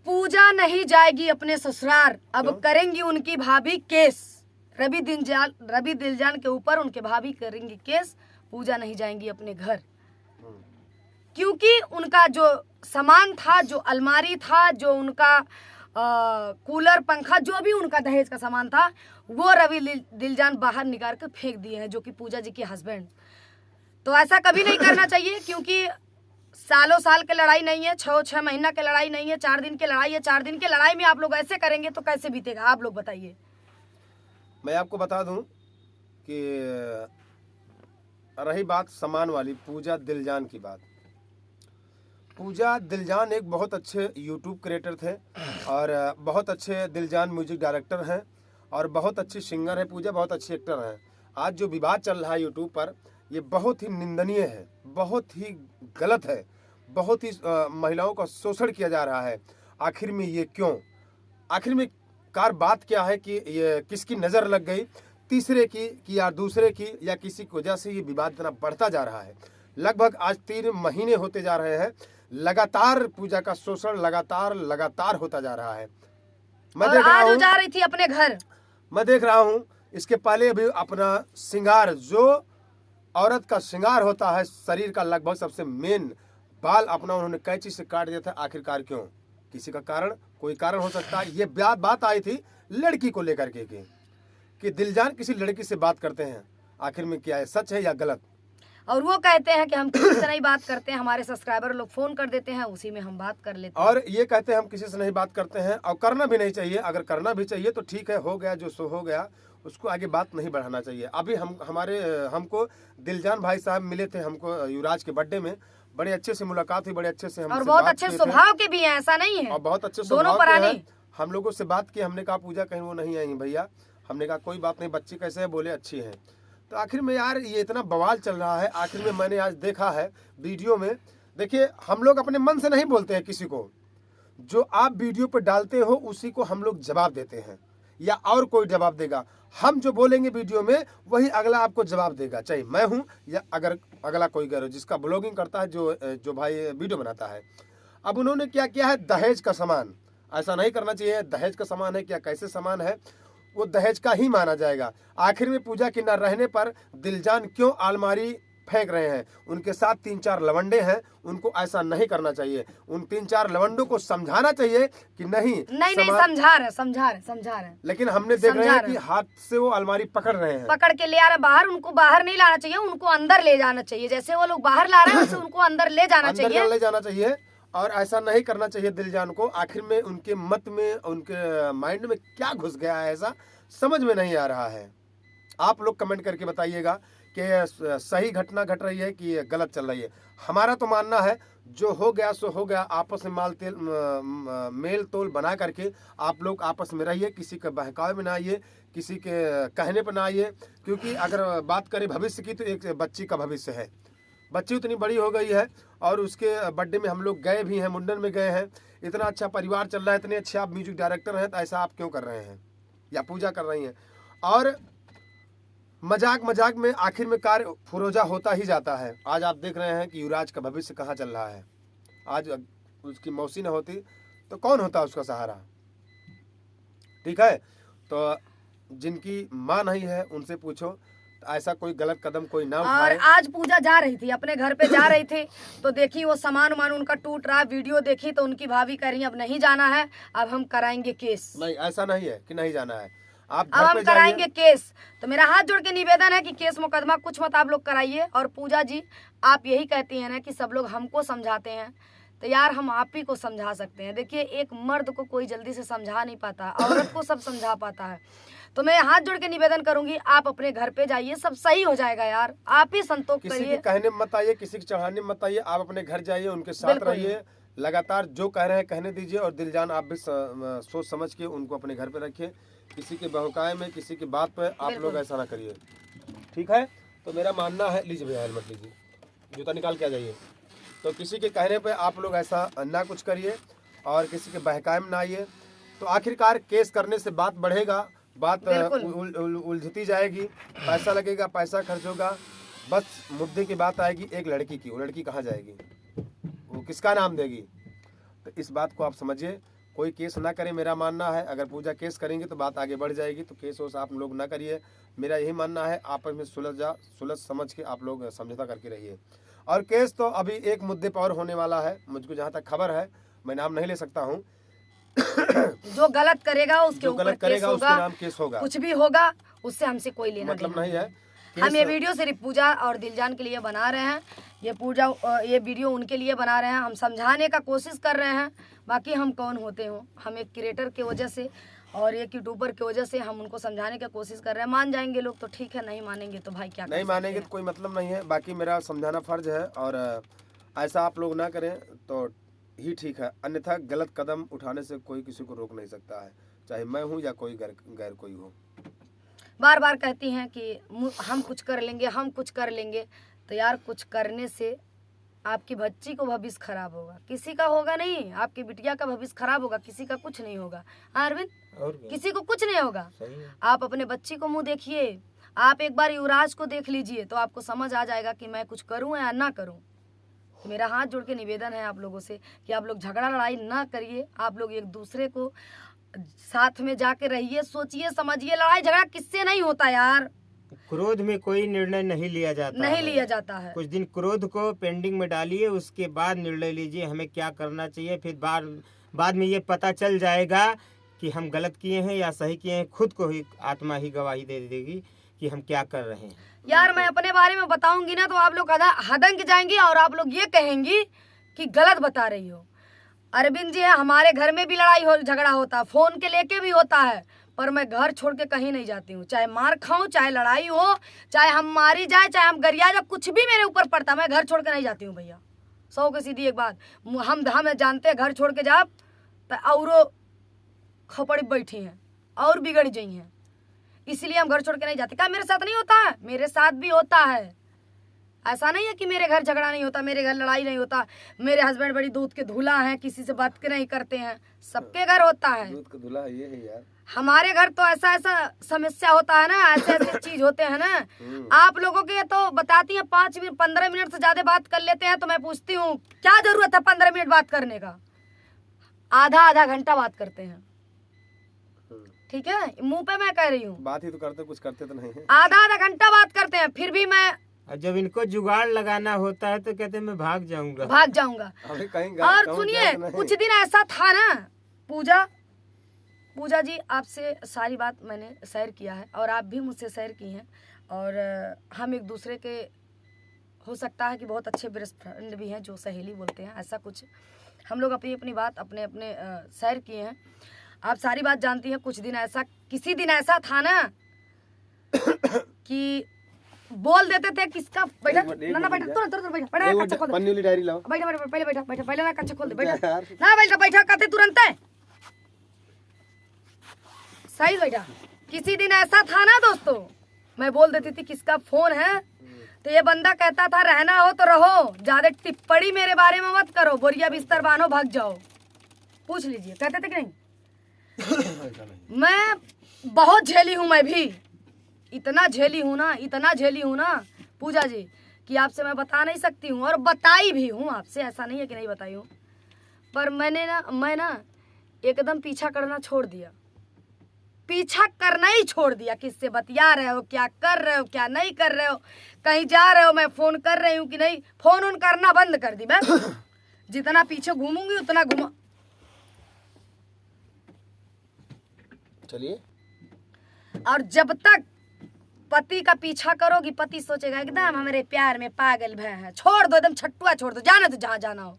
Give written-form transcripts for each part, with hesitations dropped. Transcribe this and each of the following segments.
पूजा नहीं जाएगी अपने ससुराल, अब करेंगी उनकी भाभी केस। रवि दिलजान के ऊपर उनके भाभी करेंगी केस। पूजा नहीं जाएंगी अपने घर, क्योंकि उनका जो सामान था, जो अलमारी था, जो उनका कूलर पंखा, जो भी उनका दहेज का सामान था, वो रवि दिलजान बाहर निकाल कर फेंक दिए हैं, जो कि पूजा जी के हस्बैंड। तो ऐसा कभी नहीं करना चाहिए, क्योंकि सालों साल की लड़ाई नहीं है, 6 महीना की लड़ाई नहीं है, 4 दिन की लड़ाई है। 4 दिन की लड़ाई में आप लोग ऐसे करेंगे तो कैसे बीतेगा, आप लोग बताइए। मैं आपको बता दूं कि रही बात सामान वाली, पूजा दिलजान की बात। पूजा दिलजान एक बहुत अच्छे यूट्यूब क्रिएटर थे और बहुत अच्छे दिलजान म्यूजिक डायरेक्टर हैं और बहुत अच्छी सिंगर है। पूजा बहुत अच्छी एक्टर हैं। आज जो विवाद चल रहा है यूट्यूब पर, ये बहुत ही निंदनीय है, बहुत ही गलत है, बहुत ही महिलाओं का शोषण किया जा रहा है। आखिर में ये क्यों? आखिर में कार बात क्या है कि ये किसकी नज़र लग गई, तीसरे की या दूसरे की, या किसी की वजह से ये विवाद इतना बढ़ता जा रहा है। लगभग आज 3 महीने होते जा रहे हैं, लगातार पूजा का शोषण लगातार होता जा रहा है। मैं देख रहा हूँ, जा रही थी अपने घर, मैं देख रहा हूँ इसके पहले भी अपना श्रृंगार, जो औरत का श्रृंगार होता है शरीर का, लगभग सबसे मेन बाल अपना उन्होंने कैंची से काट दिया था। आखिरकार क्यों? किसी का कारण, कोई कारण हो सकता है। ये बात आई थी लड़की को लेकर के कि दिलजान किसी लड़की से बात करते हैं। आखिर में क्या है, सच है या गलत? और वो कहते हैं कि हम किसी से नहीं बात करते हैं, हमारे सब्सक्राइबर लोग फोन कर देते हैं, उसी में हम बात कर लेते हैं। और ये कहते हैं हम किसी से नहीं बात करते हैं, और करना भी नहीं चाहिए। अगर करना भी चाहिए तो ठीक है, हो गया जो सो हो गया, उसको आगे बात नहीं बढ़ाना चाहिए। अभी हमको दिलजान भाई साहब मिले थे, हमको युवराज के बर्थडे में, बड़े अच्छे से मुलाकात हुई, बड़े अच्छे से और बहुत अच्छे स्वभाव के भी हैं, ऐसा नहीं है, और बहुत अच्छे दोनों पुराने। हम लोगों से बात की, हमने कहा पूजा कहीं वो नहीं आई भैया, हमने कहा कोई बात नहीं, बच्ची कैसे है? बोले अच्छी है। तो आखिर में यार ये इतना बवाल चल रहा है। आखिर में मैंने आज देखा है वीडियो में, देखिए हम लोग अपने मन से नहीं बोलते हैं किसी को, जो आप वीडियो पर डालते हो उसी को हम लोग जवाब देते हैं, या और कोई जवाब देगा। हम जो बोलेंगे वीडियो में वही अगला आपको जवाब देगा, चाहे मैं हूं या अगर अगला कोई करो, जिसका ब्लॉगिंग करता है, जो भाई वीडियो बनाता है। अब उन्होंने क्या किया है, दहेज का सामान, ऐसा नहीं करना चाहिए। दहेज का सामान है क्या, कैसे सामान है, वो दहेज का ही माना जाएगा। आखिर में पूजा के न रहने पर दिलजान क्यों अलमारी फेंक रहे हैं? उनके साथ 3-4 लवंडे हैं, उनको ऐसा नहीं करना चाहिए। उन 3-4 लवंडों को समझाना चाहिए कि नहीं समझा रहे। लेकिन हमने देख रहे हैं कि हाथ से वो अलमारी पकड़ रहे हैं, पकड़ के ले आ रहे बाहर। उनको बाहर नहीं लाना चाहिए, उनको अंदर ले जाना चाहिए। जैसे वो लोग बाहर ला रहे हैं वैसे उनको अंदर ले जाना चाहिए। और ऐसा नहीं करना चाहिए दिलजान को। आखिर में उनके मत में, उनके माइंड में क्या घुस गया है, ऐसा समझ में नहीं आ रहा है। आप लोग कमेंट करके बताइएगा कि सही घटना घट रही है कि गलत चल रही है। हमारा तो मानना है जो हो गया सो हो गया। आपस में मेल तोल बना करके आप लोग आपस में रहिए, किसी के बहकावे में ना आइए, किसी के कहने पर ना आइए। क्योंकि अगर बात करें भविष्य की, तो एक बच्ची का भविष्य है। बच्ची उतनी बड़ी हो गई है और उसके बर्थडे में हम लोग गए भी हैं, मुंडन में गए हैं। इतना अच्छा परिवार चल रहा है, इतने अच्छे आप म्यूजिक डायरेक्टर हैं, तो ऐसा आप क्यों कर रहे हैं या पूजा कर रही हैं? और मजाक में आखिर में कार्य फुरोजा होता ही जाता है। आज आप देख रहे हैं कि युवराज का भविष्य कहाँ चल रहा है। आज उसकी मौसी न होती तो कौन होता उसका सहारा? ठीक है, तो जिनकी माँ नहीं है उनसे पूछो, ऐसा कोई गलत कदम कोई ना उठाए। और आज पूजा जा रही थी, अपने घर पे जा रही थी, तो देखी वो सामान उनका टूट रहा, वीडियो देखी तो उनकी भाभी कह रही अब नहीं जाना है, अब हम कराएंगे केस। नहीं, ऐसा नहीं है कि नहीं जाना है, आप अब हम कराएंगे केस। तो मेरा हाथ जोड़ के निवेदन है कि केस मुकदमा कुछ मत आप लोग कराइए। और पूजा जी, आप यही कहती हैं ना कि सब लोग हमको समझाते हैं, तो यार हम आप ही को समझा सकते हैं। देखिए, एक मर्द को कोई जल्दी से समझा नहीं पाता, औरत को सब समझा पाता है। तो मैं हाथ जोड़ के निवेदन करूंगी, आप अपने घर पे जाइए, सब सही हो जाएगा यार। आप ही संतोष करिए, किसी के कहने में मत आइए, किसी के चढ़ाने में मत आइए। आप अपने घर जाइए, उनके साथ रहिए, लगातार जो कह रहे हैं कहने दीजिए। और दिलजान आप भी सोच समझ के उनको अपने घर पे रखिए। किसी के बहकाए में, किसी की बात पे आप लोग ऐसा ना करिए, ठीक है? तो मेरा मानना है, लीजिए भैया हेलमेट लीजिए, जूता निकाल के आ जाइए। तो किसी के कहने पे आप लोग ऐसा ना कुछ करिए और किसी के बहकाए में ना आइए। तो आखिरकार केस करने से बात बढ़ेगा, बात उलझती जाएगी, पैसा लगेगा, पैसा खर्च होगा, बस मुद्दे की बात आएगी एक लड़की की। वो लड़की कहाँ जाएगी? वो किसका नाम देगी? तो इस बात को आप समझिए, कोई केस ना करे, मेरा मानना है। अगर पूजा केस करेंगे तो बात आगे बढ़ जाएगी, तो केस वोस आप लोग ना करिए, मेरा यही मानना है। आपस में सुलझ समझ के आप लोग समझौता करके रहिए। और केस तो अभी एक मुद्दे पर और होने वाला है, मुझको जहाँ तक खबर है, मैं नाम नहीं ले सकता हूँ। जो गलत करेगा उसके जो ऊपर गलत केस करेगा उसके होगा, नाम केस होगा, कुछ भी होगा, उससे हमसे कोई लेना मतलब देना नहीं है। हम ये वीडियो सिर्फ पूजा और दिलजान के लिए बना रहे हैं। ये वीडियो उनके लिए बना रहे हैं, हम समझाने का कोशिश कर रहे हैं। बाकी हम कौन होते हो, हम एक क्रिएटर की वजह से और एक यूट्यूबर की वजह से हम उनको समझाने की कोशिश कर रहे हैं। मान जाएंगे लोग तो ठीक है, नहीं मानेंगे तो भाई क्या कर नहीं सकते मानेंगे हैं। तो कोई मतलब नहीं है। बाकी मेरा समझाना फर्ज है, और ऐसा आप लोग ना करें तो ही ठीक है, अन्यथा गलत कदम उठाने से कोई किसी को रोक नहीं सकता है, चाहे मैं हूँ या कोई गैर कोई हो। बार बार कहती हैं कि हम कुछ कर लेंगे, हम कुछ कर लेंगे। तो यार कुछ करने से आपकी बच्ची को भविष्य खराब होगा, किसी का होगा नहीं। आपकी बिटिया का भविष्य खराब होगा, किसी का कुछ नहीं होगा। अरविंद, किसी को कुछ नहीं होगा। आप अपने बच्ची को मुंह देखिए, आप एक बार युवराज को देख लीजिए, तो आपको समझ आ जाएगा कि मैं कुछ करूं या ना करूं। तो मेरा हाथ जोड़ के निवेदन है आप लोगों से कि आप लोग झगड़ा लड़ाई ना करिए, आप लोग एक दूसरे को साथ में जाके रहिए, सोचिए समझिए। लड़ाई झगड़ा किससे नहीं होता यार, क्रोध में कोई निर्णय नहीं लिया जाता नहीं है। लिया जाता है। कुछ दिन क्रोध को पेंडिंग में डालिए, उसके बाद निर्णय लीजिए हमें क्या करना चाहिए। फिर बाद में ये पता चल जाएगा कि हम गलत किए हैं या सही किए हैं। खुद को ही आत्मा ही गवाही दे देगी कि हम क्या कर रहे हैं। यार मैं अपने बारे में बताऊंगी ना तो आप लोग हदंग जाएंगी और आप लोग ये कहेंगी कि गलत बता रही हो। अरविंद जी है, हमारे घर में भी लड़ाई हो झगड़ा होता है, फोन के लेके भी होता है, पर मैं घर छोड़ के कहीं नहीं जाती हूँ। चाहे मार खाऊं, चाहे लड़ाई हो, चाहे हम मारी जाए, चाहे हम गरिया जाए, कुछ भी मेरे ऊपर पड़ता, मैं घर छोड़ के नहीं जाती हूँ भैया। 100 की सीधी एक बात, हम जानते हैं घर छोड़ के जाब तो औरो खपड़ी बैठी हैं और बिगड़ गई हैं, इसलिए हम घर छोड़ के नहीं जाते। क्या मेरे साथ नहीं होता है? मेरे साथ भी होता है। ऐसा नहीं है कि मेरे घर झगड़ा नहीं होता, मेरे घर लड़ाई नहीं होता। मेरे हस्बैंड बड़ी दूध के धुला हैं, किसी से बात के नहीं करते हैं, सबके घर होता है। दूध का धुला ये है यार, हमारे घर तो ऐसा समस्या होता है ना, ऐसे चीज होते हैं ना। आप लोगों के तो बताती हैं 5-15 मिनट से ज्यादा बात कर लेते हैं, तो मैं पूछती हूँ क्या जरूरत है 15 मिनट बात करने का? आधा घंटा बात करते हैं, ठीक है, मुंह पे मैं कह रही हूँ। बात ही तो करते, कुछ करते तो नहीं है। आधा घंटा बात करते हैं, फिर भी मैं और जब इनको जुगाड़ लगाना होता है तो कहते हैं मैं भाग जाऊंगा। अभी कहीं और सुनिए, कुछ दिन ऐसा था ना, पूजा जी आपसे सारी बात मैंने शेयर किया है और आप भी मुझसे शेयर की हैं, और हम एक दूसरे के हो सकता है कि बहुत अच्छे बेस्ट फ्रेंड भी हैं, जो सहेली बोलते हैं, ऐसा कुछ हम लोग अपनी अपनी बात अपने शेयर किए हैं। आप सारी बात जानती हैं। किसी दिन ऐसा था ना कि बोल देते थे किसका बैठा ना बैठा तुरंत बैठा कच्चा खोल पन्नी वाली डायरी लाओ, बैठा पहले ना कच्चा खोल दे, बैठा बैठा कहते तुरंत है सही बैठा। किसी दिन ऐसा था ना दोस्तों, मैं बोल देती थी किसका फोन है, तो ये बंदा कहता था रहना हो तो रहो, ज्यादा टिप्पणी मेरे बारे में मत करो, बोरिया बिस्तर बांधो भाग जाओ। पूछ लीजिए, कहते थे कि नहीं? मैं बहुत झेली हूँ, मैं भी इतना झेली हूँ ना पूजा जी कि आपसे मैं बता नहीं सकती हूँ, और बताई भी हूँ आपसे, ऐसा नहीं है कि नहीं बताई हूँ। पर मैं ना एकदम पीछा करना छोड़ दिया, पीछा करना ही छोड़ दिया। किससे बतिया रहे हो, क्या कर रहे हो, क्या नहीं कर रहे हो, कहीं जा रहे हो, मैं फोन कर रही हूँ कि नहीं, फोन करना बंद कर दी। मैं जितना पीछे घूमूंगी उतना घूमा। चलिए, और जब तक पति का पीछा करोगी, पति सोचेगा एकदम हमारे प्यार में पागल भय है, छोड़ दो, एकदम छट्टुआ छोड़ दो, जाना तो जहाँ जाना हो।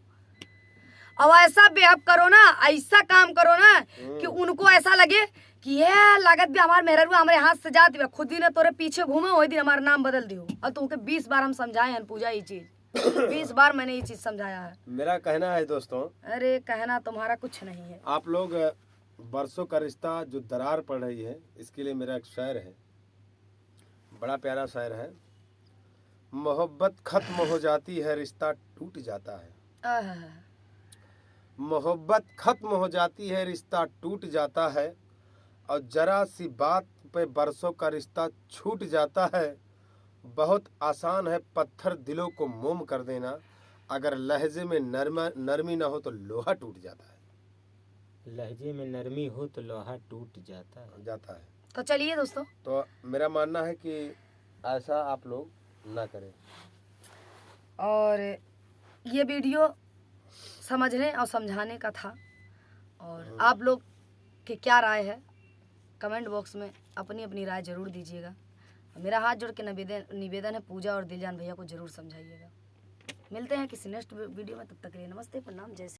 अब ऐसा बिहेव करो ना, ऐसा काम करो ना कि उनको ऐसा लगे कि ये लागत भी हमारे मेहरुआ हमारे हाथ से जाती है, खुद ही ने तोरे पीछे घूमे, वही दिन हमारा नाम बदल दियो। और तुमके 20 बार हम समझाए हैं पूजा, ये चीज 20 बार मैंने ये चीज समझाया है। मेरा कहना है दोस्तों, अरे कहना तुम्हारा कुछ नहीं है। आप लोग बरसों का रिश्ता जो दरार पड़ रही है, इसके लिए मेरा एक शायर है, बड़ा प्यारा शायर है। मोहब्बत खत्म हो जाती है, रिश्ता टूट जाता है। मोहब्बत खत्म हो जाती है, रिश्ता टूट जाता है, और जरा सी बात पे बरसों का रिश्ता छूट जाता है। बहुत आसान है पत्थर दिलों को मोम कर देना, अगर लहजे में नरमी ना हो तो लोहा टूट जाता है। लहजे में नरमी हो तो लोहा टूट जाता है। तो चलिए दोस्तों, तो मेरा मानना है कि ऐसा आप लोग ना करें। और ये वीडियो समझने और समझाने का था। और आप लोग की क्या राय है कमेंट बॉक्स में अपनी अपनी राय जरूर दीजिएगा। मेरा हाथ जोड़ के निवेदन है, पूजा और दिलजान भैया को जरूर समझाइएगा। मिलते हैं किसी नेक्स्ट वीडियो में, तब तक के लिए नमस्ते, प्रणाम, जय श्री